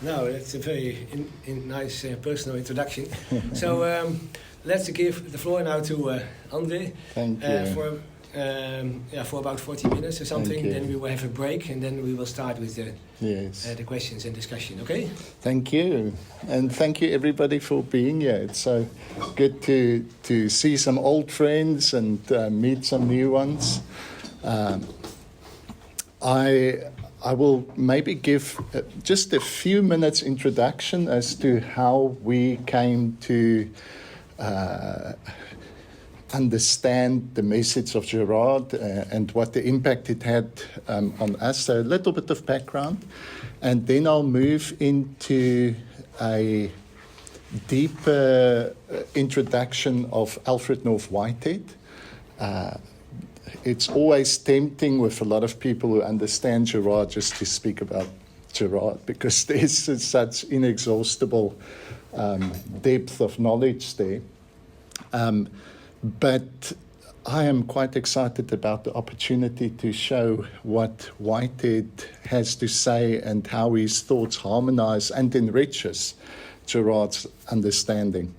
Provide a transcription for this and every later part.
No, that's a very nice personal introduction. So let's give the floor now to Andre. Thank you. For about 40 minutes or something. Then we will have a break, and then we will start with the questions and discussion. Okay? Thank you, and thank you everybody for being here. It's so good to see some old friends and meet some new ones. I will maybe give just a few minutes introduction as to how we came to understand the message of Girard and what the impact it had on us. So a little bit of background, and then I'll move into a deeper introduction of Alfred North Whitehead. It's always tempting with a lot of people who understand Girard just to speak about Girard, because there's such inexhaustible depth of knowledge there. But I am quite excited about the opportunity to show what Whitehead has to say and how his thoughts harmonize and enriches Girard's understanding.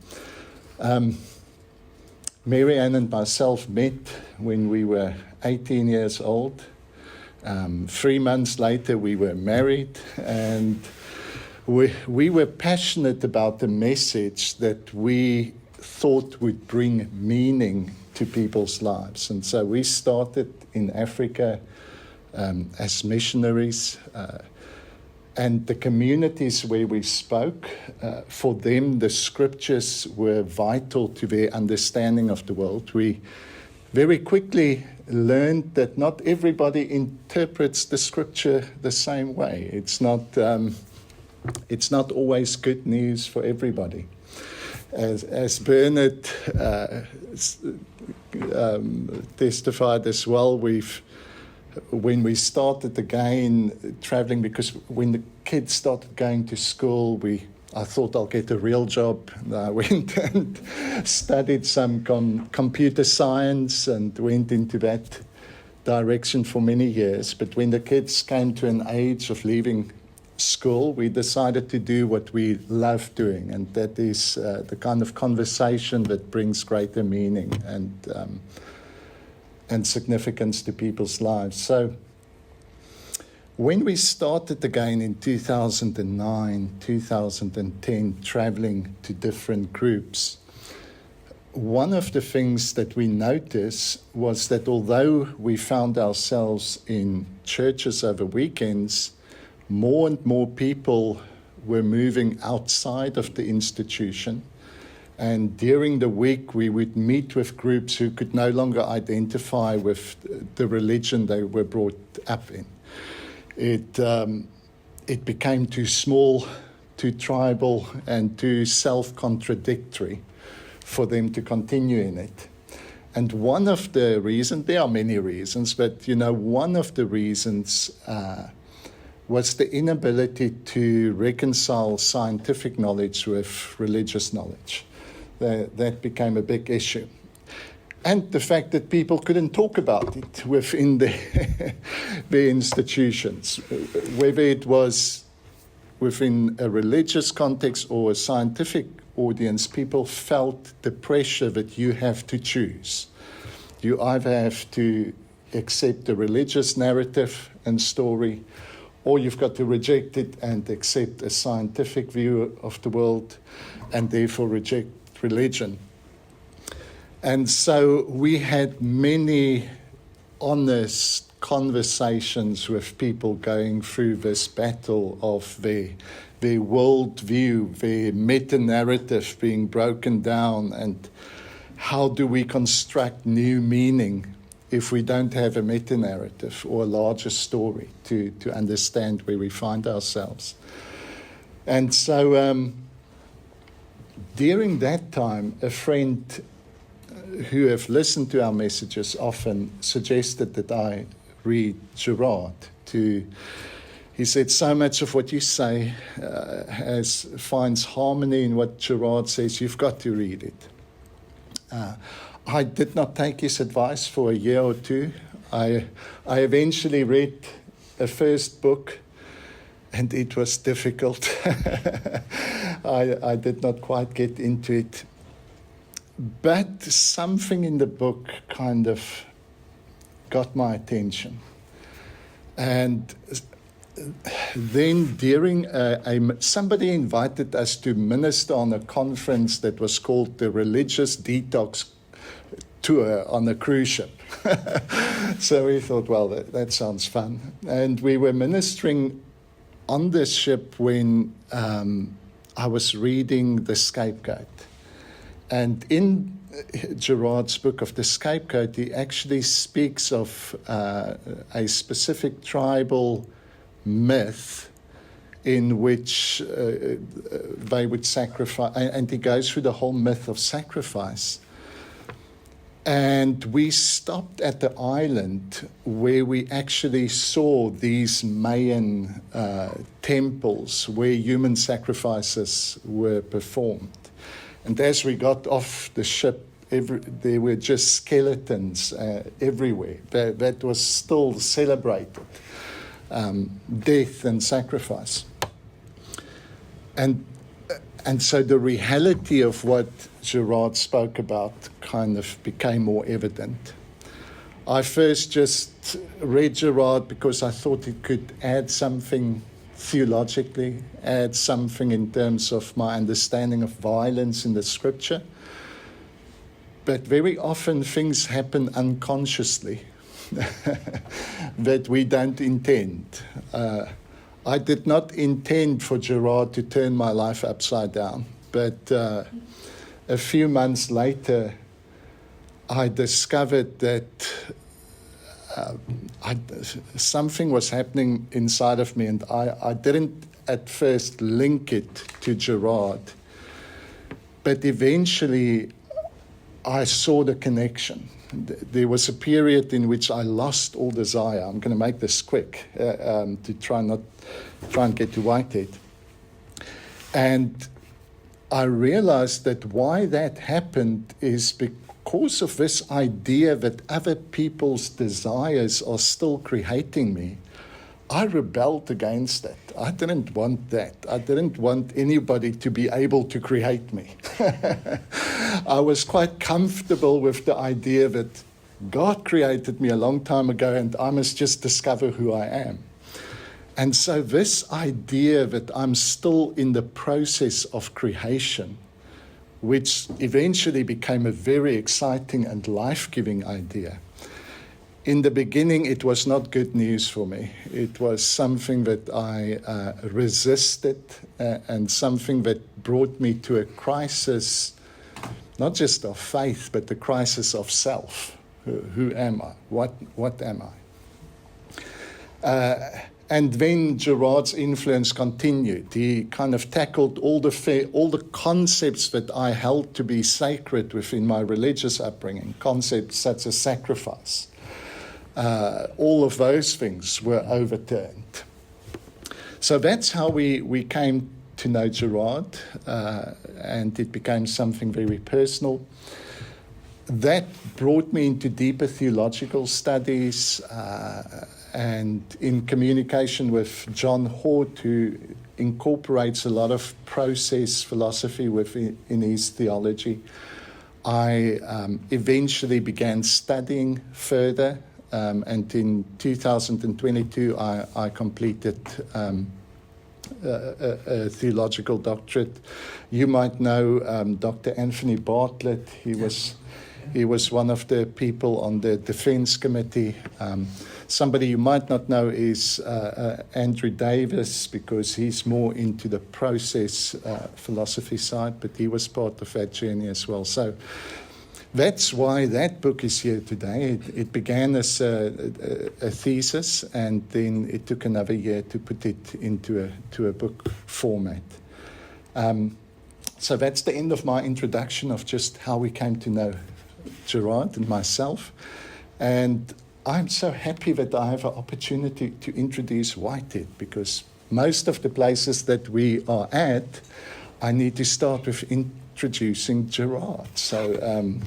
Mary Ann and myself met when we were 18 years old. 3 months later, we were married, and we were passionate about the message that we thought would bring meaning to people's lives. And so we started in Africa as missionaries, and the communities where we spoke, for them the scriptures were vital to their understanding of the world. We very quickly learned that not everybody interprets the scripture the same way. It's not always good news for everybody. As Bernard testified as well, when we started again traveling, because when the kids started going to school, I thought I'll get a real job. And I went and studied some computer science and went into that direction for many years. But when the kids came to an age of leaving school, we decided to do what we love doing, and that is the kind of conversation that brings greater meaning and significance to people's lives. So when we started again in 2009, 2010, traveling to different groups, one of the things that we noticed was that although we found ourselves in churches over weekends, more and more people were moving outside of the institution. And during the week, we would meet with groups who could no longer identify with the religion they were brought up in. It became too small, too tribal, and too self-contradictory for them to continue in it. And one of the reasons, there are many reasons, but one of the reasons was the inability to reconcile scientific knowledge with religious knowledge. That became a big issue. And the fact that people couldn't talk about it within the institutions, whether it was within a religious context or a scientific audience, people felt the pressure that you have to choose. You either have to accept the religious narrative and story, or you've got to reject it and accept a scientific view of the world and therefore reject religion. And so we had many honest conversations with people going through this battle of their worldview, their meta-narrative being broken down, and how do we construct new meaning if we don't have a meta-narrative or a larger story to understand where we find ourselves. And so during that time, a friend who have listened to our messages often suggested that I read Girard. He said, so much of what you say finds harmony in what Girard says. You've got to read it. I did not take his advice for a year or two. I eventually read a first book, and it was difficult. I did not quite get into it. But something in the book kind of got my attention. And then during somebody invited us to minister on a conference that was called the Religious Detox Tour on a cruise ship. So we thought, well, that sounds fun. And we were ministering on this ship when I was reading The Scapegoat. And in Girard's book of The Scapegoat, he actually speaks of a specific tribal myth in which they would sacrifice, and he goes through the whole myth of sacrifice. And we stopped at the island where we actually saw these Mayan temples where human sacrifices were performed. And as we got off the ship, there were just skeletons everywhere. That was still celebrated, death and sacrifice. And so the reality of what Girard spoke about kind of became more evident. I first just read Girard because I thought it could add something theologically, add something in terms of my understanding of violence in the scripture. But very often things happen unconsciously that we don't intend. I did not intend for Girard to turn my life upside down, but a few months later, I discovered that something was happening inside of me, and I didn't at first link it to Girard, but eventually I saw the connection. There was a period in which I lost all desire. I'm going to make this quick to try and get to Whitehead. And I realized that why that happened is because of this idea that other people's desires are still creating me. I rebelled against that. I didn't want that. I didn't want anybody to be able to create me. I was quite comfortable with the idea that God created me a long time ago and I must just discover who I am. And so this idea that I'm still in the process of creation, which eventually became a very exciting and life-giving idea. In the beginning, it was not good news for me. It was something that I resisted and something that brought me to a crisis, not just of faith, but the crisis of self. Who am I? What am I? And then Girard's influence continued. He kind of tackled all the concepts that I held to be sacred within my religious upbringing, concepts such as sacrifice. All of those things were overturned. So that's how we came to know Girard, and it became something very personal. That brought me into deeper theological studies and in communication with John Hort, who incorporates a lot of process philosophy in his theology. I eventually began studying further, and in 2022 I completed a theological doctorate. You might know Dr. Anthony Bartlett. He was one of the people on the Defense Committee. Somebody you might not know is Andre Rabe, because he's more into the process philosophy side, but he was part of that journey as well. So that's why that book is here today. It began as a thesis, and then it took another year to put it into a book format. So that's the end of my introduction of just how we came to know Girard and myself. And I'm so happy that I have an opportunity to introduce Whitehead, because most of the places that we are at, I need to start with introducing Girard. So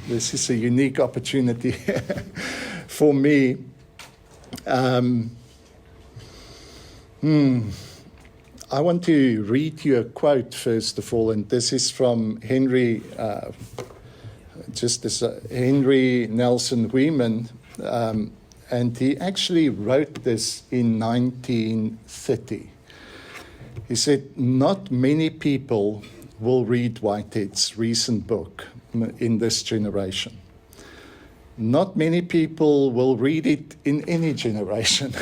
this is a unique opportunity for me. I want to read you a quote first of all, and this is from Henry Nelson Weeman, and he actually wrote this in 1930. He said, "Not many people will read Whitehead's recent book in this generation. Not many people will read it in any generation."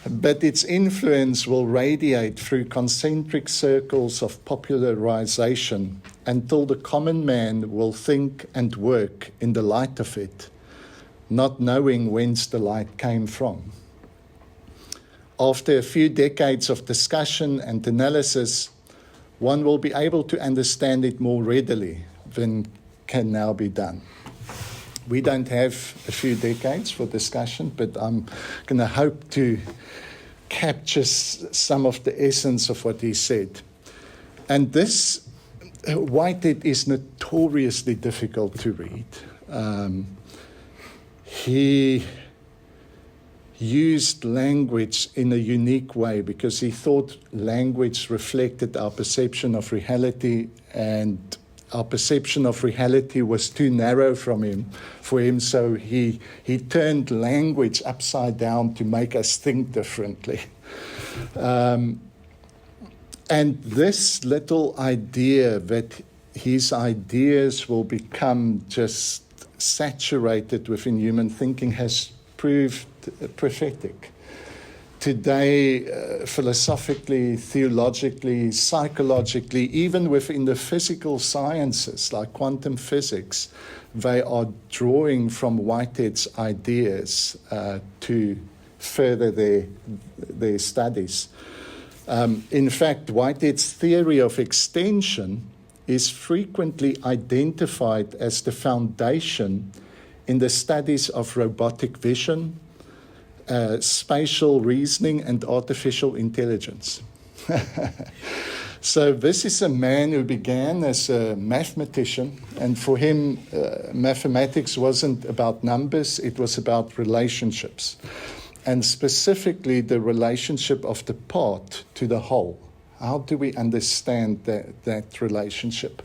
But its influence will radiate through concentric circles of popularization until the common man will think and work in the light of it, not knowing whence the light came from. After a few decades of discussion and analysis, one will be able to understand it more readily than can now be done. We don't have a few decades for discussion, but I'm going to hope to capture some of the essence of what he said. And this, Whitehead is notoriously difficult to read. He used language in a unique way because he thought language reflected our perception of reality, and our perception of reality was too narrow for him, so he turned language upside down to make us think differently. And this little idea that his ideas will become just saturated within human thinking has proved prophetic. Today, philosophically, theologically, psychologically, even within the physical sciences like quantum physics, they are drawing from Whitehead's ideas to further their studies. In fact, Whitehead's theory of extension is frequently identified as the foundation in the studies of robotic vision, spatial reasoning, and artificial intelligence. So this is a man who began as a mathematician, and for him, mathematics wasn't about numbers, it was about relationships, and specifically the relationship of the part to the whole. How do we understand that relationship?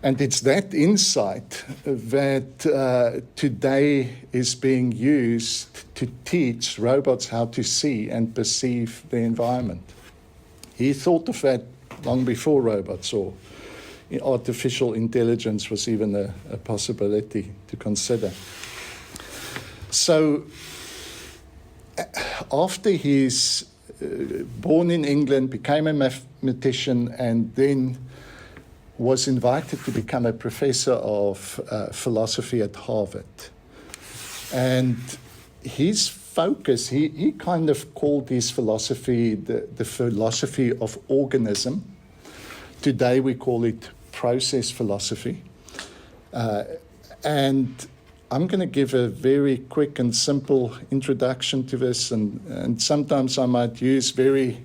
And it's that insight that today is being used to teach robots how to see and perceive the environment. He thought of that long before robots or artificial intelligence was even a possibility to consider. So after he's born in England, became a mathematician, and then was invited to become a professor of philosophy at Harvard. And his focus, he kind of called his philosophy the philosophy of organism. Today we call it process philosophy. And I'm going to give a very quick and simple introduction to this, and sometimes I might use very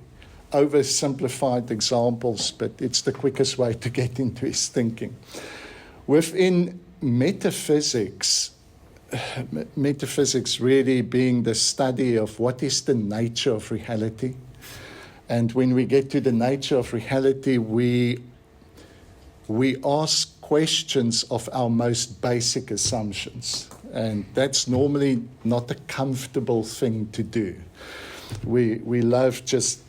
oversimplified examples, but it's the quickest way to get into his thinking. Within metaphysics really being the study of what is the nature of reality. And when we get to the nature of reality, we ask questions of our most basic assumptions. And that's normally not a comfortable thing to do. We love just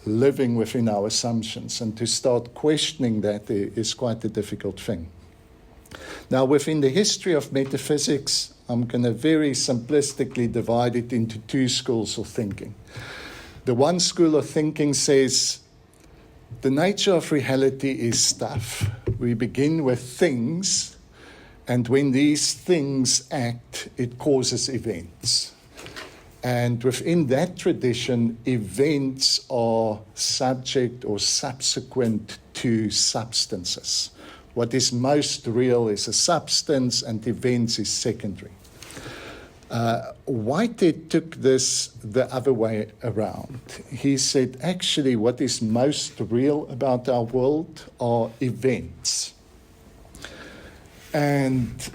living within our assumptions, and to start questioning that is quite a difficult thing. Now, within the history of metaphysics, I'm going to very simplistically divide it into two schools of thinking. The one school of thinking says the nature of reality is stuff. We begin with things, and when these things act, it causes events. And within that tradition, events are subject or subsequent to substances. What is most real is a substance, and events is secondary. Whitehead took this the other way around. He said, actually, what is most real about our world are events. And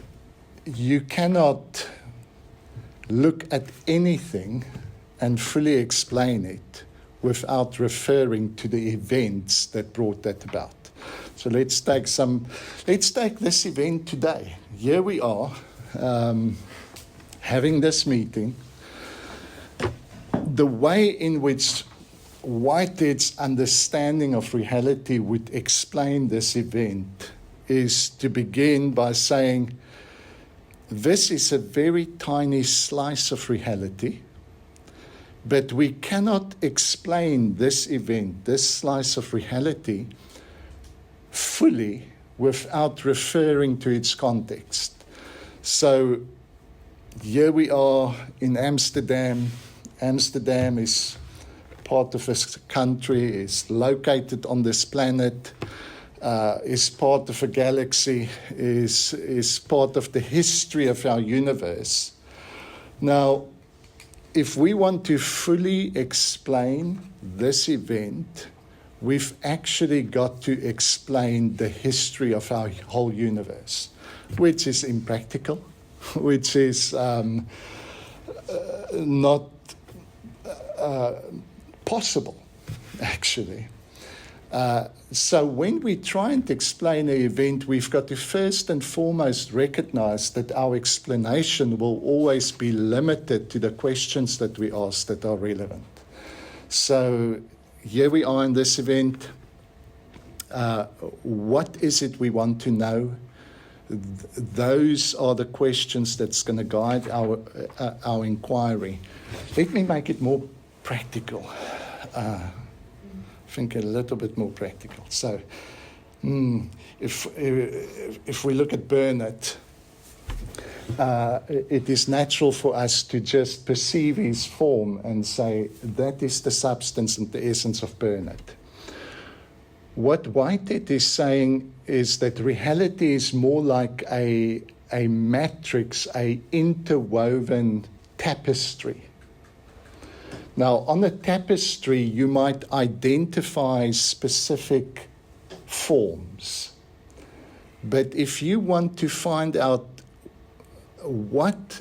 you cannot look at anything and fully explain it without referring to the events that brought that about. So let's take this event today. Here we are, having this meeting. The way in which Whitehead's understanding of reality would explain this event is to begin by saying, this is a very tiny slice of reality, but we cannot explain this event, this slice of reality, fully without referring to its context. So here we are in Amsterdam. Amsterdam is part of this country, is located on this planet, is part of a galaxy, is part of the history of our universe. Now, if we want to fully explain this event, we've actually got to explain the history of our whole universe, which is impractical, which is not possible, actually. So when we try and explain an event, we've got to first and foremost recognize that our explanation will always be limited to the questions that we ask that are relevant. So here we are in this event. What is it we want to know? Those are the questions that's going to guide our inquiry. Let me make it more practical. Think a little bit more practical. So, if we look at Bernard, it is natural for us to just perceive his form and say that is the substance and the essence of Bernard. What Whitehead is saying is that reality is more like a matrix, a interwoven tapestry. Now, on a tapestry, you might identify specific forms. But if you want to find out what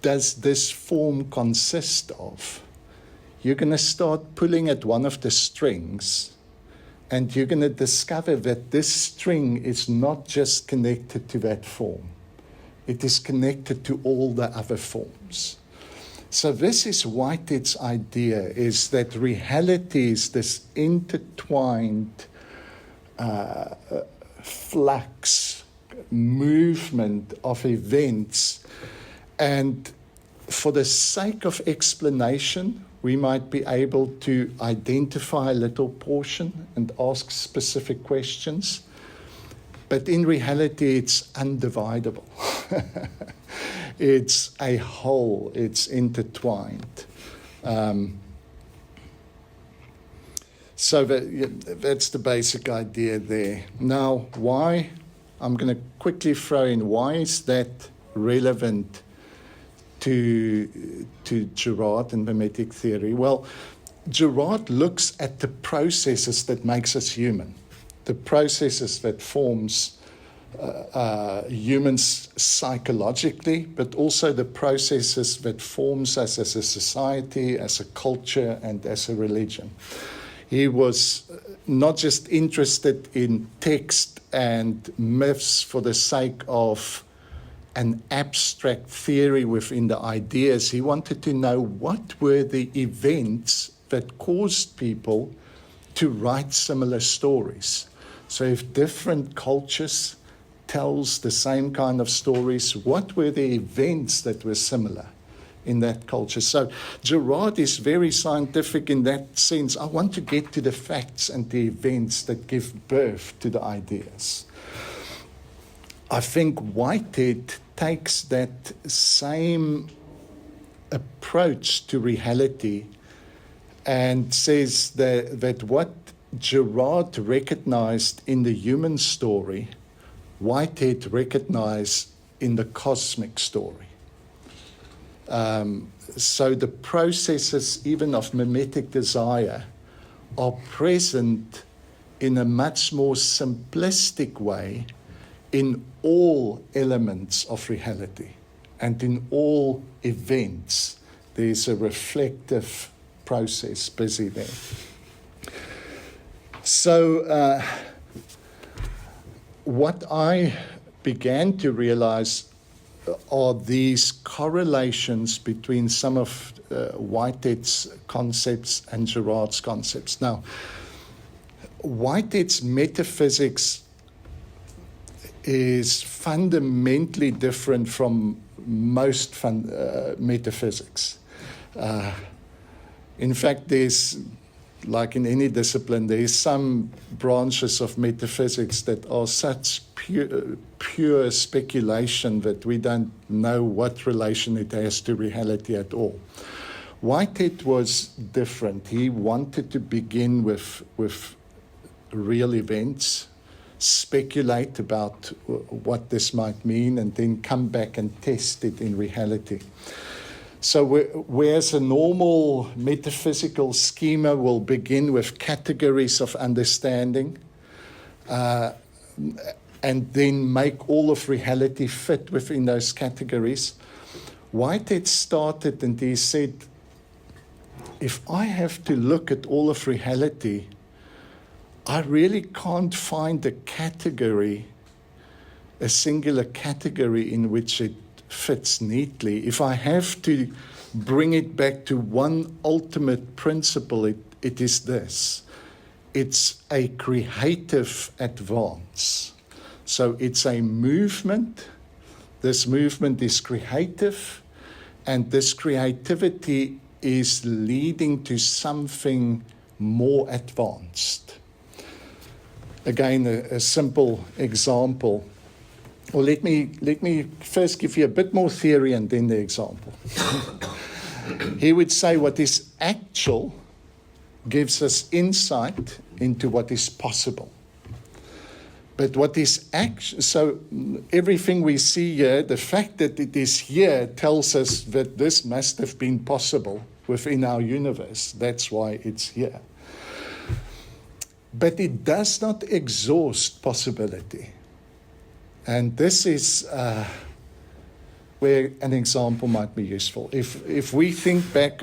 does this form consist of, you're going to start pulling at one of the strings, and you're going to discover that this string is not just connected to that form. It is connected to all the other forms. So this is Whitehead's idea, is that reality is this intertwined flux, movement of events. And for the sake of explanation, we might be able to identify a little portion and ask specific questions. But in reality, it's undividable. It's a whole, it's intertwined. So that's the basic idea there. Now, why? I'm going to quickly throw in, why is that relevant to Girard and mimetic theory? Well, Girard looks at the processes that makes us human, the processes that forms humans psychologically, but also the processes that forms us as a society, as a culture, and as a religion. He was not just interested in text and myths for the sake of an abstract theory within the ideas. He wanted to know what were the events that caused people to write similar stories. So if different cultures tells the same kind of stories, what were the events that were similar in that culture? So Girard is very scientific in that sense. I want to get to the facts and the events that give birth to the ideas. I think Whitehead takes that same approach to reality and says that what Girard recognized in the human story, Whitehead recognized in the cosmic story. So the processes even of mimetic desire are present in a much more simplistic way in all elements of reality and in all events. There's a reflective process busy there. So what I began to realize are these correlations between some of Whitehead's concepts and Girard's concepts. Now, Whitehead's metaphysics is fundamentally different from most metaphysics. In fact, there's, like in any discipline, there's some branches of metaphysics that are such pure speculation that we don't know what relation it has to reality at all. Whitehead was different. He wanted to begin with real events, speculate about what this might mean, and then come back and test it in reality. So whereas a normal metaphysical schema will begin with categories of understanding and then make all of reality fit within those categories, Whitehead started and he said, if I have to look at all of reality, I really can't find a category, a singular category in which it fits neatly. If I have to bring it back to one ultimate principle, it is this. It's a creative advance. So it's a movement. This movement is creative, and this creativity is leading to something more advanced. Again, a simple example. Well, let me first give you a bit more theory and then the example. He would say what is actual gives us insight into what is possible. But what is actual, so everything we see here, the fact that it is here tells us that this must have been possible within our universe. That's why it's here. But it does not exhaust possibility. And this is where an example might be useful. If we think back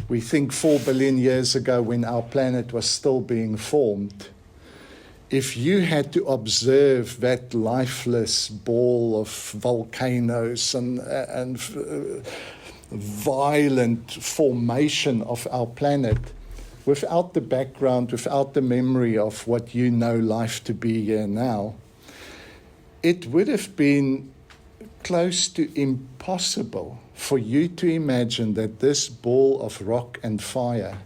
we think 4 billion years ago when our planet was still being formed, if you had to observe that lifeless ball of volcanoes and violent formation of our planet, without the background, without the memory of what you know life to be here now, it would have been close to impossible for you to imagine that this ball of rock and fire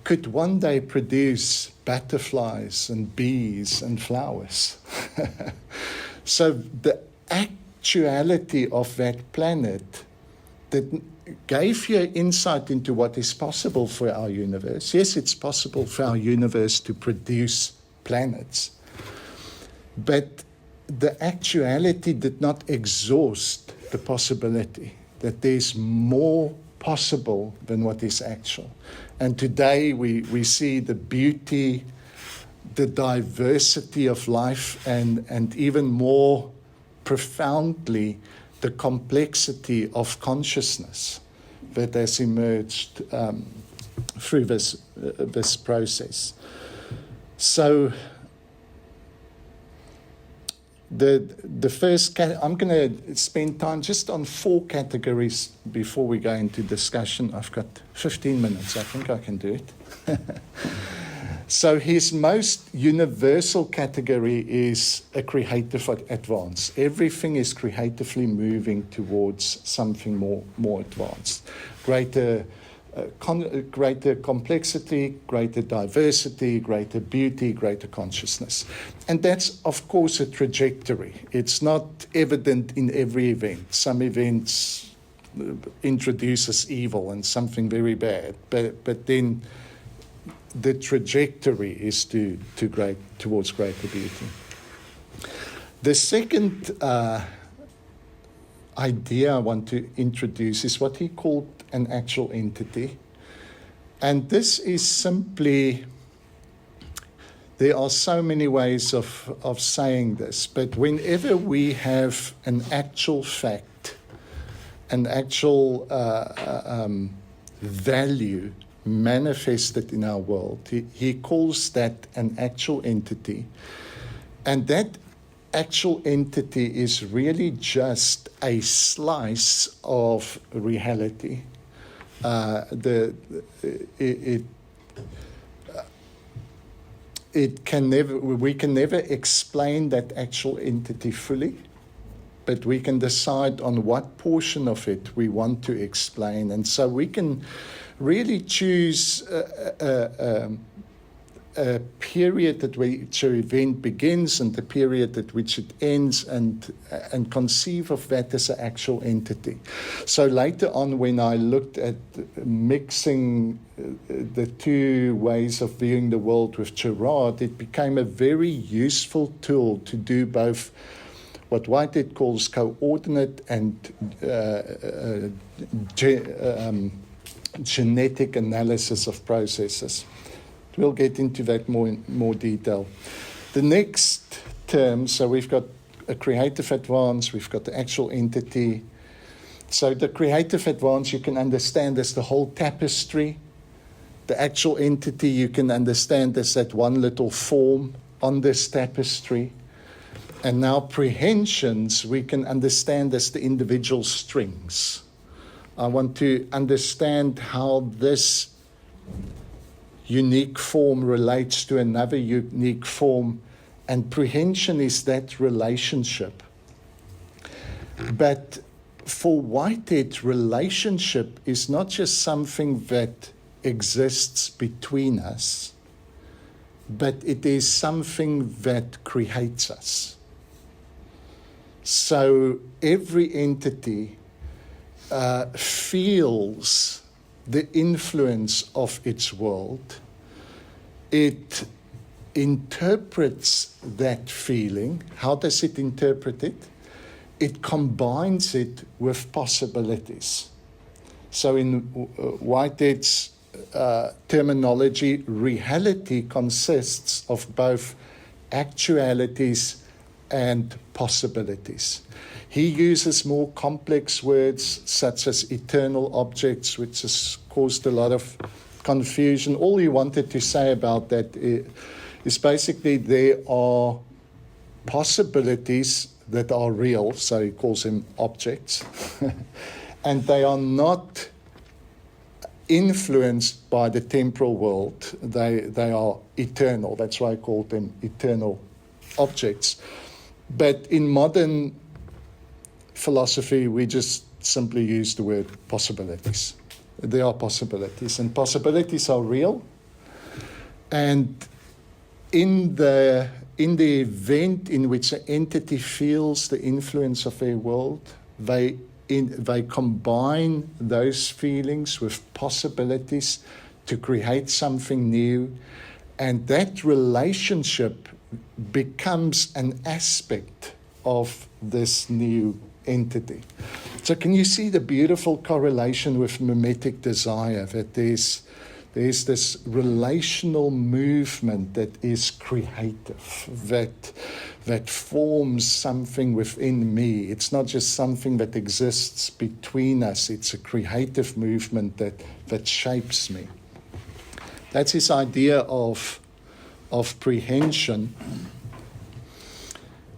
could one day produce butterflies and bees and flowers. So the actuality of that planet that gave you insight into what is possible for our universe. Yes, it's possible for our universe to produce planets, but the actuality did not exhaust the possibility that there's more possible than what is actual. And today we see the beauty, the diversity of life, and even more profoundly, the complexity of consciousness that has emerged through this process. So the first, I'm going to spend time just on 4 categories before we go into discussion. I've got 15 minutes. I think I can do it. So his most universal category is a creative advance. Everything is creatively moving towards something more advanced. Greater complexity, greater diversity, greater beauty, greater consciousness. And that's, of course, a trajectory. It's not evident in every event. Some events introduces evil and something very bad, but then the trajectory is towards greater beauty. The second idea I want to introduce is what he called an actual entity. And this is simply, there are so many ways of saying this, but whenever we have an actual fact, an actual value manifested in our world. He calls that an actual entity. And that actual entity is really just a slice of reality. We can never explain that actual entity fully, but we can decide on what portion of it we want to explain. And so we can really choose a period at which an event begins and the period at which it ends, and conceive of that as an actual entity. So later on, when I looked at mixing the two ways of viewing the world with Girard, it became a very useful tool to do both what Whitehead calls coordinate and genetic analysis of processes. We'll get into that in more detail. The next term, so we've got a creative advance, we've got the actual entity. So the creative advance you can understand as the whole tapestry. The actual entity you can understand as that one little form on this tapestry. And now prehensions we can understand as the individual strings. I want to understand how this unique form relates to another unique form, and prehension is that relationship. But for Whitehead, relationship is not just something that exists between us, but it is something that creates us. So every entity feels the influence of its world. It interprets that feeling. How does it interpret it? It combines it with possibilities. So in Whitehead's terminology, reality consists of both actualities and possibilities. He uses more complex words such as eternal objects, which has caused a lot of confusion. All he wanted to say about that is basically there are possibilities that are real, so he calls them objects, and they are not influenced by the temporal world. They are eternal. That's why I call them eternal objects. But in modern philosophy, we just simply use the word possibilities. There are possibilities, and possibilities are real. And in the event in which an entity feels the influence of their world, they combine those feelings with possibilities to create something new, and that relationship becomes an aspect of this new entity. So can you see the beautiful correlation with mimetic desire, that there's this relational movement that is creative, that forms something within me. It's not just something that exists between us, it's a creative movement that shapes me. That's his idea of prehension.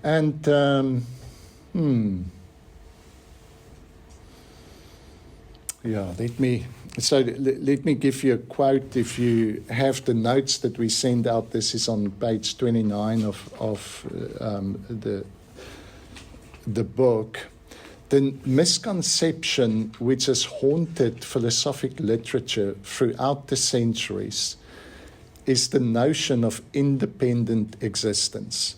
And let me give you a quote. If you have the notes that we send out, this is on page 29 of the book. The misconception which has haunted philosophic literature throughout the centuries is the notion of independent existence.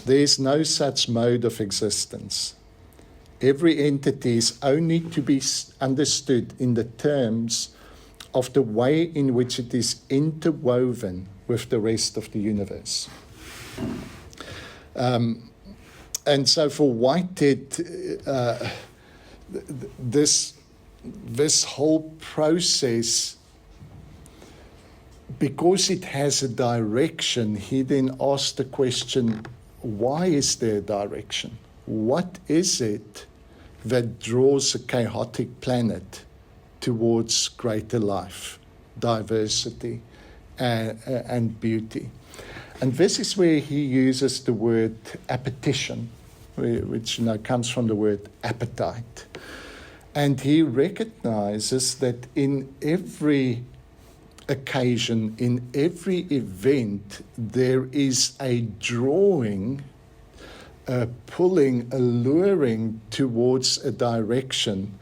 There is no such mode of existence. Every entity is only to be understood in the terms of the way in which it is interwoven with the rest of the universe. And so for Whitehead, this whole process, because it has a direction, he then asked the question, why is there a direction? What is it that draws a chaotic planet towards greater life, diversity, and beauty. And this is where he uses the word appetition, which comes from the word appetite. And he recognizes that in every occasion, in every event, there is a drawing, a pulling, a luring towards a direction,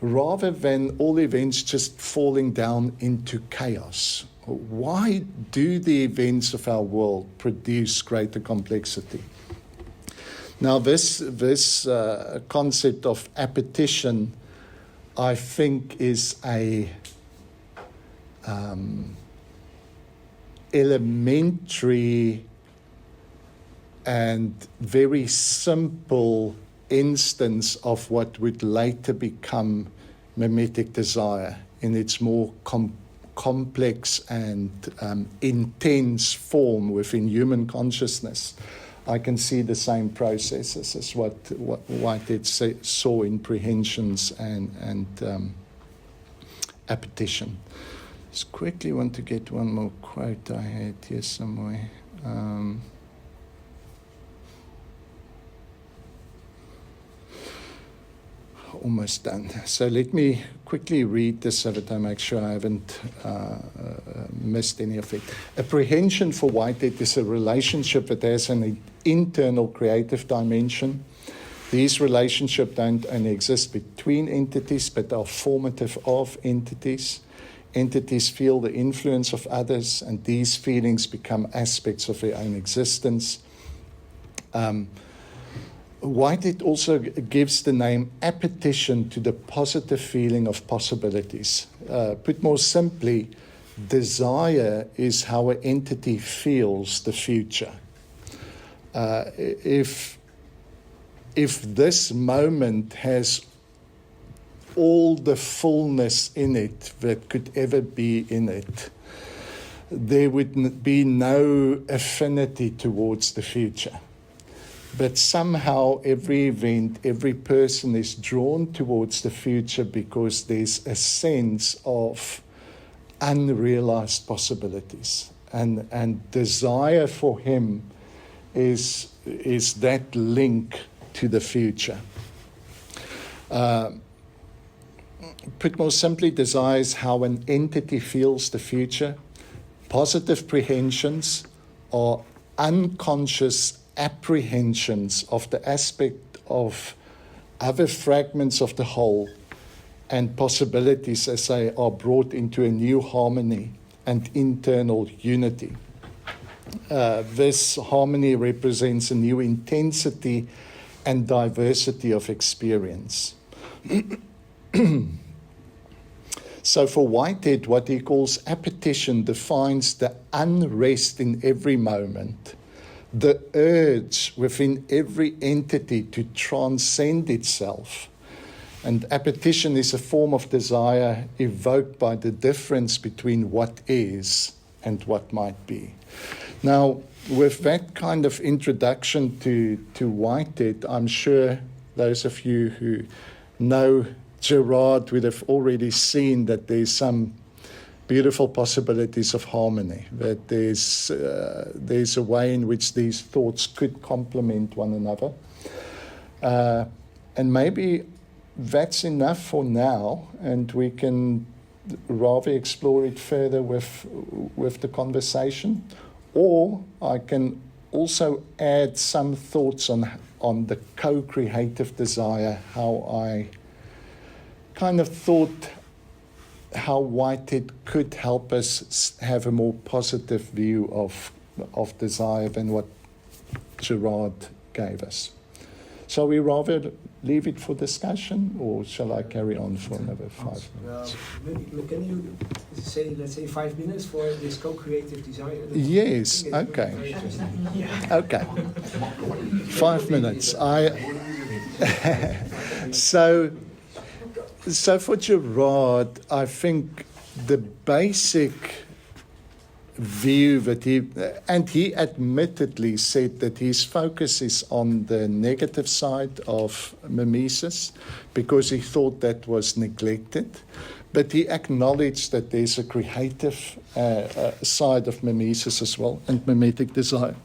rather than all events just falling down into chaos. Why do the events of our world produce greater complexity? Now, this concept of appetition, I think, is a elementary and very simple instance of what would later become mimetic desire in its more complex and intense form within human consciousness. I can see the same processes as what Whitehead saw in prehensions and appetition. Just quickly want to get one more quote I had here somewhere. Almost done. So let me quickly read this so that I make sure I haven't missed any of it. Apprehension for Whitehead is a relationship that has an internal creative dimension. These relationships don't only exist between entities, but are formative of entities. Entities feel the influence of others, and these feelings become aspects of their own existence. Whitehead also gives the name appetition to the positive feeling of possibilities. Put more simply, desire is how an entity feels the future. If this moment has all the fullness in it that could ever be in it, there would be no affinity towards the future. But somehow every event, every person is drawn towards the future because there's a sense of unrealized possibilities. And desire for him is that link to the future. Put more simply, desire is how an entity feels the future. Positive prehensions are unconscious apprehensions of the aspect of other fragments of the whole and possibilities as they are brought into a new harmony and internal unity. This harmony represents a new intensity and diversity of experience. So for Whitehead, what he calls appetition defines the unrest in every moment, the urge within every entity to transcend itself. And appetition is a form of desire evoked by the difference between what is and what might be. Now, with that kind of introduction to Whitehead, I'm sure those of you who know Girard would have already seen that there's some beautiful possibilities of harmony, that there's a way in which these thoughts could complement one another. And maybe that's enough for now, and we can rather explore it further with the conversation. Or I can also add some thoughts on the co-creative desire, how I kind of thought how Whitehead could help us have a more positive view of desire than what Girard gave us. Shall we rather leave it for discussion, or shall I carry on for another 5 minutes? Maybe, can you say, let's say, 5 minutes for this co-creative desire? Yes, okay. Okay. 5 minutes. So for Girard, I think the basic view that he admittedly said that his focus is on the negative side of mimesis because he thought that was neglected. But he acknowledged that there's a creative side of mimesis as well, and mimetic desire.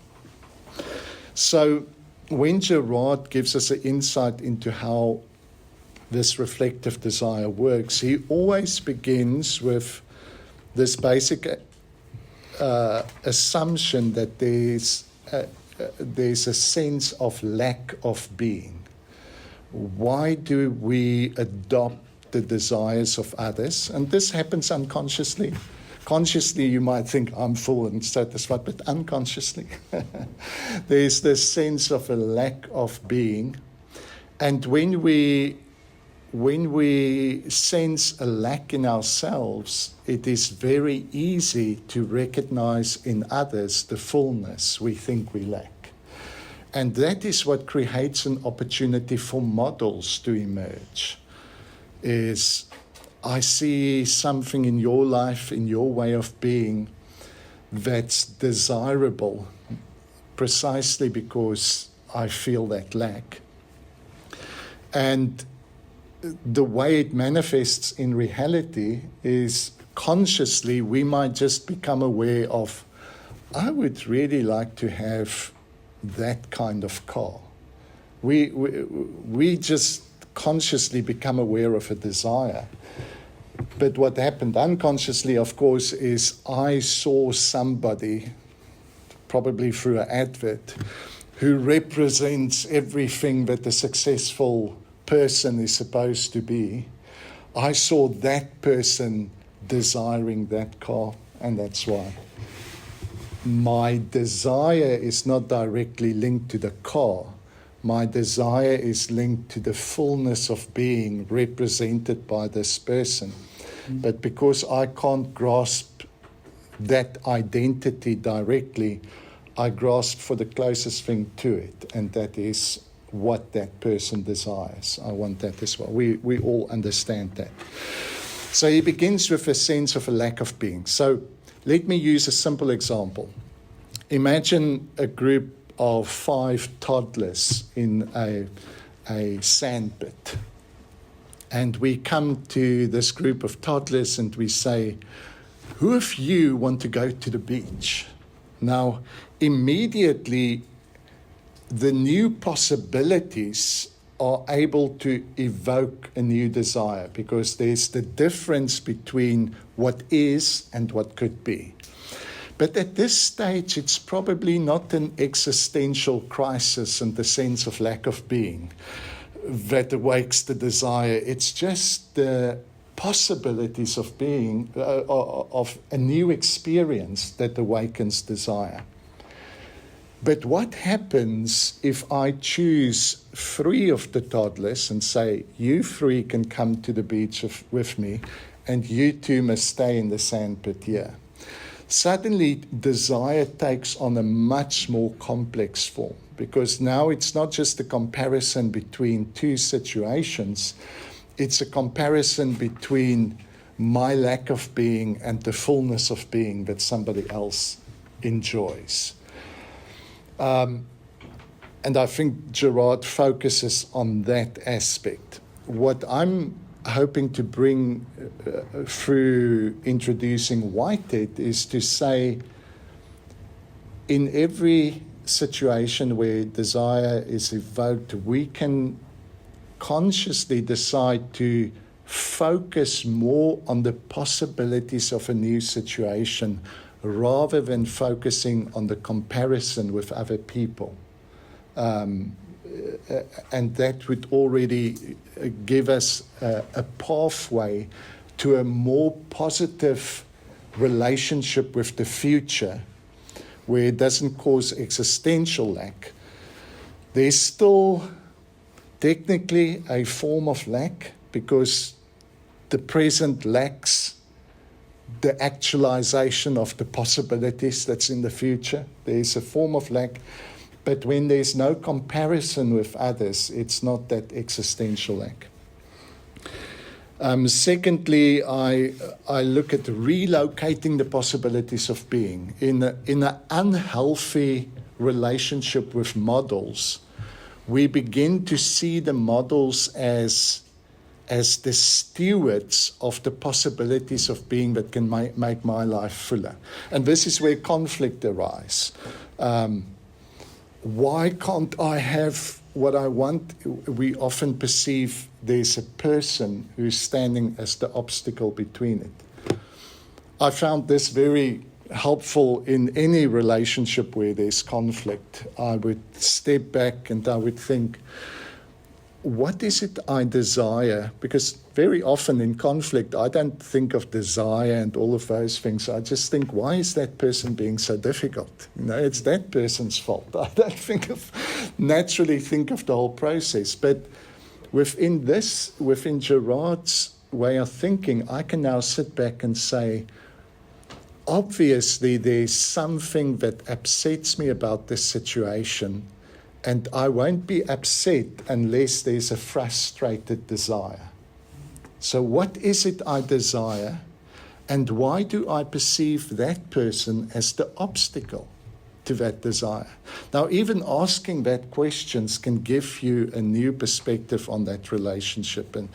So when Girard gives us an insight into how this reflective desire works, he always begins with this basic assumption that there's a sense of lack of being. Why do we adopt the desires of others? And this happens unconsciously. Consciously, you might think, I'm full and satisfied, but unconsciously, there's this sense of a lack of being. And when we sense a lack in ourselves, it is very easy to recognize in others the fullness we think we lack. And that is what creates an opportunity for models to emerge. Is I see something in your life, in your way of being, that's desirable precisely because I feel that lack. And the way it manifests in reality is consciously we might just become aware of, I would really like to have that kind of car. We just consciously become aware of a desire. But what happened unconsciously, of course, is I saw somebody, probably through an advert, who represents everything that a successful person is supposed to be. I saw that person desiring that car, and that's why. My desire is not directly linked to the car. My desire is linked to the fullness of being represented by this person. But because I can't grasp that identity directly, I grasp for the closest thing to it, and that is what that person desires. I want that as well. We all understand that. So he begins with a sense of a lack of being. So let me use a simple example. Imagine a group of 5 toddlers in a sand pit. And we come to this group of toddlers and we say, who of you want to go to the beach? Now, immediately, the new possibilities are able to evoke a new desire because there's the difference between what is and what could be. But at this stage, it's probably not an existential crisis and the sense of lack of being that awakes the desire. It's just the possibilities of being, of a new experience that awakens desire. But what happens if I choose 3 of the toddlers and say, you 3 can come to the beach with me, and you 2 must stay in the sand pit here? Suddenly, desire takes on a much more complex form, because now it's not just a comparison between 2 situations, it's a comparison between my lack of being and the fullness of being that somebody else enjoys. And I think Girard focuses on that aspect. What I'm hoping to bring through introducing Whitehead is to say, in every situation where desire is evoked, we can consciously decide to focus more on the possibilities of a new situation rather than focusing on the comparison with other people. And that would already give us a pathway to a more positive relationship with the future, where it doesn't cause existential lack. There's still technically a form of lack because the present lacks the actualization of the possibilities that's in the future. There's a form of lack, but when there's no comparison with others, it's not that existential lack. Secondly, I look at relocating the possibilities of being. In an unhealthy relationship with models, we begin to see the models as as the stewards of the possibilities of being that can make my life fuller. And this is where conflict arises. Why can't I have what I want? We often perceive there's a person who's standing as the obstacle between it. I found this very helpful in any relationship where there's conflict. I would step back and I would think, what is it I desire? Because very often in conflict, I don't think of desire and all of those things. I just think, why is that person being so difficult? It's that person's fault. I don't naturally think of the whole process. But within Girard's way of thinking, I can now sit back and say, obviously there's something that upsets me about this situation, and I won't be upset unless there's a frustrated desire. So what is it I desire, and why do I perceive that person as the obstacle to that desire? Now, even asking that questions can give you a new perspective on that relationship, and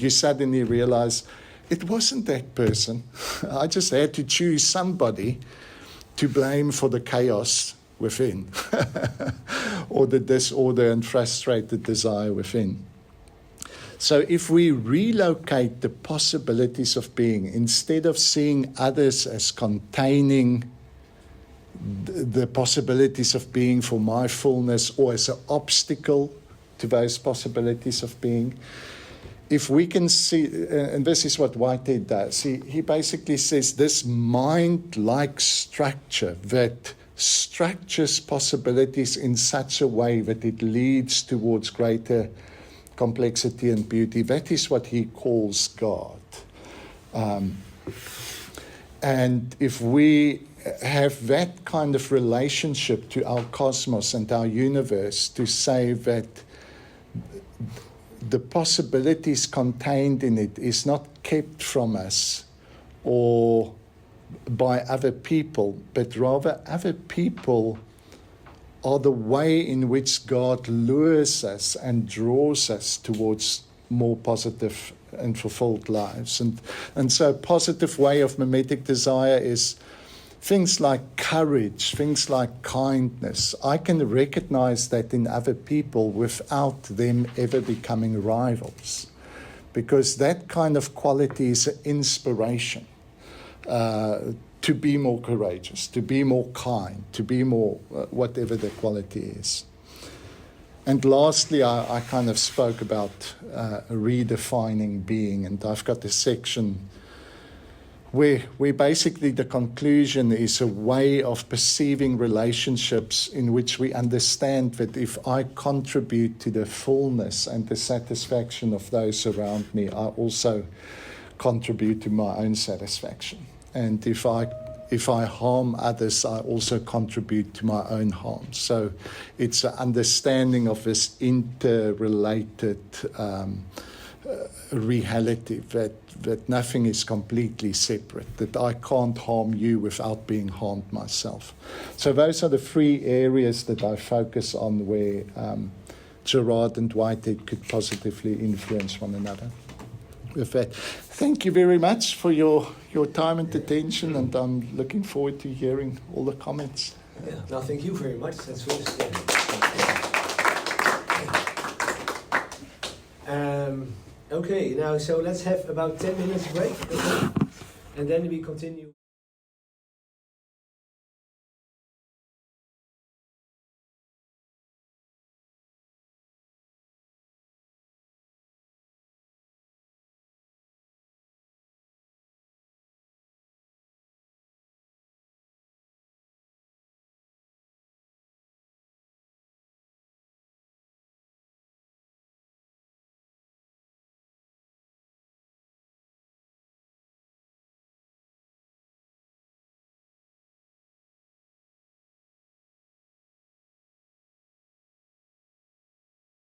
you suddenly realize it wasn't that person. I just had to choose somebody to blame for the chaos within, or the disorder and frustrated desire within. So if we relocate the possibilities of being, instead of seeing others as containing the possibilities of being for my fullness or as an obstacle to those possibilities of being, if we can see, and this is what Whitehead does, he basically says this mind-like structure that structures possibilities in such a way that it leads towards greater complexity and beauty, that is what he calls God. And if we have that kind of relationship to our cosmos and our universe, to say that the possibilities contained in it is not kept from us or by other people, but rather other people are the way in which God lures us and draws us towards more positive and fulfilled lives. And so a positive way of mimetic desire is things like courage, things like kindness. I can recognize that in other people without them ever becoming rivals, because that kind of quality is an inspiration to be more courageous, to be more kind, to be more whatever the quality is. And lastly, I kind of spoke about redefining being, and I've got a section where basically the conclusion is a way of perceiving relationships in which we understand that if I contribute to the fullness and the satisfaction of those around me, I also contribute to my own satisfaction. And if I harm others, I also contribute to my own harm. So it's an understanding of this interrelated reality, that nothing is completely separate, that I can't harm you without being harmed myself. So those are the three areas that I focus on where Girard and Whitehead could positively influence one another. With that, thank you very much for your time and attention, and I'm looking forward to hearing all the comments. Yeah, no, thank you very much. That's first. Okay, now so let's have about 10 minutes break, and then we continue.